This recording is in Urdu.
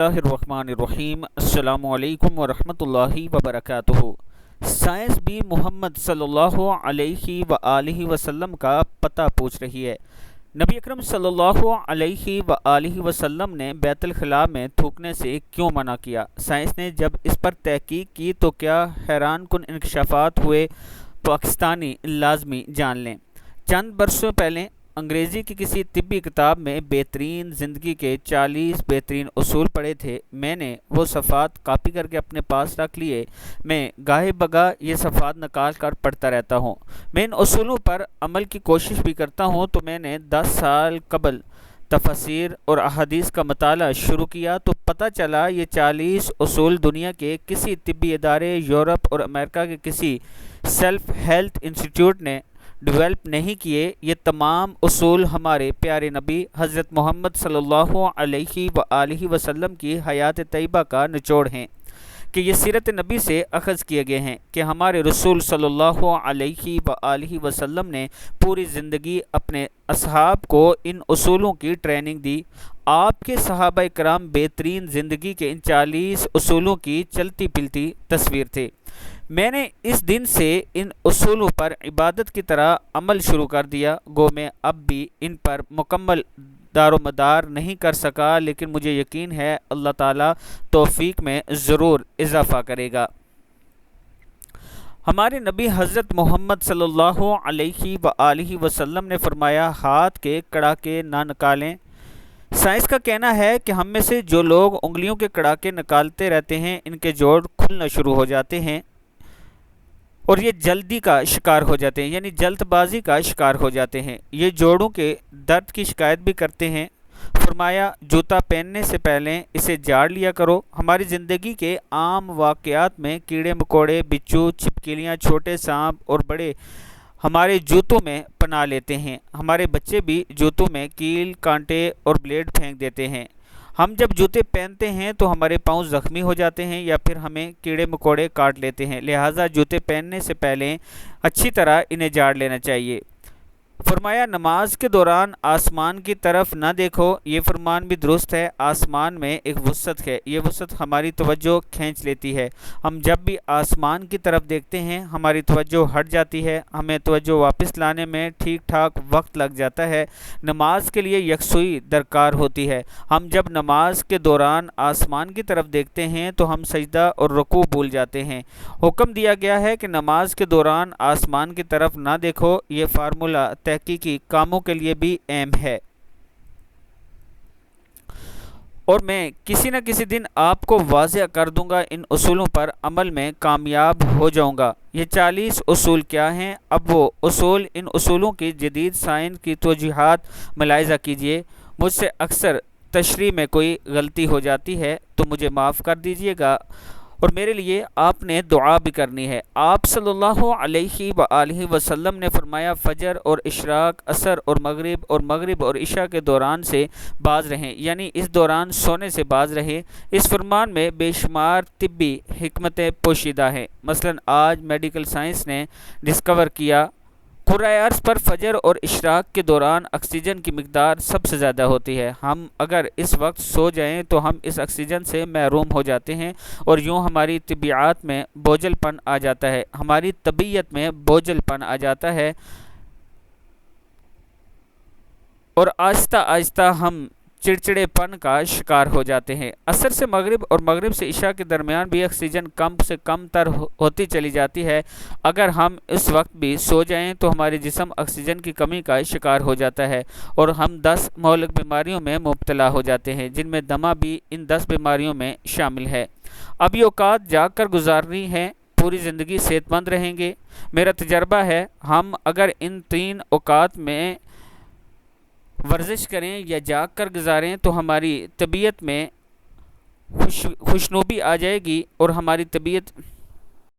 اللہ الرحمن الرحیم۔ السلام علیکم ورحمۃ اللہ وبرکاتہ۔ سائنس بھی محمد صلی اللہ علیہ وآلہ وسلم کا پتہ پوچھ رہی ہے۔ نبی اکرم صلی اللہ علیہ وآلہ وسلم نے بیت الخلاء میں تھوکنے سے کیوں منع کیا؟ سائنس نے جب اس پر تحقیق کی تو کیا حیران کن انکشافات ہوئے، پاکستانی لازمی جان لیں۔ چند برسوں پہلے انگریزی کی کسی طبی کتاب میں بہترین زندگی کے 40 بہترین اصول پڑھے تھے۔ میں نے وہ صفحات کاپی کر کے اپنے پاس رکھ لیے۔ میں گاہے بگاہ یہ صفحات نکال کر پڑھتا رہتا ہوں۔ میں ان اصولوں پر عمل کی کوشش بھی کرتا ہوں۔ تو میں نے 10 سال قبل تفاسیر اور احادیث کا مطالعہ شروع کیا تو پتہ چلا یہ 40 اصول دنیا کے کسی طبی ادارے، یورپ اور امریکہ کے کسی سیلف ہیلتھ انسٹیٹیوٹ نے ڈیولپ نہیں کیے۔ یہ تمام اصول ہمارے پیارے نبی حضرت محمد صلی اللہ علیہ وآلہ وسلم کی حیات طیبہ کا نچوڑ ہیں کہ یہ سیرت نبی سے اخذ کیے گئے ہیں کہ ہمارے رسول صلی اللہ علیہ وآلہ وسلم نے پوری زندگی اپنے اصحاب کو ان اصولوں کی ٹریننگ دی۔ آپ کے صحابہ کرام بہترین زندگی کے ان 40 اصولوں کی چلتی پلتی تصویر تھے۔ میں نے اس دن سے ان اصولوں پر عبادت کی طرح عمل شروع کر دیا۔ گو میں اب بھی ان پر مکمل دار و مدار نہیں کر سکا، لیکن مجھے یقین ہے اللہ تعالیٰ توفیق میں ضرور اضافہ کرے گا۔ ہمارے نبی حضرت محمد صلی اللہ علیہ وآلہ وسلم نے فرمایا، ہاتھ کے کڑاکے نہ نکالیں۔ سائنس کا کہنا ہے کہ ہم میں سے جو لوگ انگلیوں کے کڑاکے نکالتے رہتے ہیں، ان کے جوڑ کھلنا شروع ہو جاتے ہیں اور یہ جلدی کا شکار ہو جاتے ہیں، یعنی جلد بازی کا شکار ہو جاتے ہیں۔ یہ جوڑوں کے درد کی شکایت بھی کرتے ہیں۔ فرمایا، جوتا پہننے سے پہلے اسے جاڑ لیا کرو۔ ہماری زندگی کے عام واقعات میں کیڑے مکوڑے، بچھو، چھپکلیاں، چھوٹے سانپ اور بڑے ہمارے جوتوں میں پناہ لیتے ہیں۔ ہمارے بچے بھی جوتوں میں کیل، کانٹے اور بلیڈ پھینک دیتے ہیں۔ ہم جب جوتے پہنتے ہیں تو ہمارے پاؤں زخمی ہو جاتے ہیں یا پھر ہمیں کیڑے مکوڑے کاٹ لیتے ہیں، لہٰذا جوتے پہننے سے پہلے اچھی طرح انہیں جاڑ لینا چاہیے۔ فرمایا، نماز کے دوران آسمان کی طرف نہ دیکھو۔ یہ فرمان بھی درست ہے۔ آسمان میں ایک وسعت ہے، یہ وسعت ہماری توجہ کھینچ لیتی ہے۔ ہم جب بھی آسمان کی طرف دیکھتے ہیں ہماری توجہ ہٹ جاتی ہے، ہمیں توجہ واپس لانے میں ٹھیک ٹھاک وقت لگ جاتا ہے۔ نماز کے لیے یکسوئی درکار ہوتی ہے۔ ہم جب نماز کے دوران آسمان کی طرف دیکھتے ہیں تو ہم سجدہ اور رکوع بھول جاتے ہیں۔ حکم دیا گیا ہے کہ نماز کے دوران آسمان کی طرف نہ دیکھو۔ یہ فارمولہ تحقیقی کاموں کے لیے بھی اہم ہے اور میں کسی نہ کسی دن آپ کو واضح کر دوں گا۔ ان اصولوں پر عمل میں کامیاب ہو جاؤں گا۔ یہ 40 اصول کیا ہیں؟ اب وہ اصول، ان اصولوں کی جدید سائنس کی توجیہات ملاحظہ کیجیے۔ مجھ سے اکثر تشریح میں کوئی غلطی ہو جاتی ہے تو مجھے معاف کر دیجیے گا، اور میرے لیے آپ نے دعا بھی کرنی ہے۔ آپ صلی اللہ علیہ وآلہ وسلم نے فرمایا، فجر اور اشراق، عصر اور مغرب اور عشاء کے دوران سے باز رہیں، یعنی اس دوران سونے سے باز رہیں۔ اس فرمان میں بے شمار طبی حکمتیں پوشیدہ ہیں۔ مثلا آج میڈیکل سائنس نے ڈسکور کیا کرۂ ارض پر فجر اور اشراق کے دوران آکسیجن کی مقدار سب سے زیادہ ہوتی ہے۔ ہم اگر اس وقت سو جائیں تو ہم اس آکسیجن سے محروم ہو جاتے ہیں اور یوں ہماری طبیعت میں بوجھل پن آ جاتا ہے، اور آہستہ آہستہ ہم چڑچڑے پن کا شکار ہو جاتے ہیں۔ عصر سے مغرب اور مغرب سے عشاء کے درمیان بھی آکسیجن کم سے کم تر ہوتی چلی جاتی ہے۔ اگر ہم اس وقت بھی سو جائیں تو ہمارے جسم آکسیجن کی کمی کا شکار ہو جاتا ہے اور ہم 10 مہلک بیماریوں میں مبتلا ہو جاتے ہیں، جن میں دمہ بھی ان 10 بیماریوں میں شامل ہے۔ اب یہ اوقات جاگ کر گزارنی ہے، پوری زندگی صحت مند رہیں گے۔ میرا تجربہ ہے، ہم اگر ان 3 اوقات میں ورزش کریں یا جاگ کر گزاریں تو ہماری طبیعت میں خوشنودی آ جائے گی اور ہماری طبیعت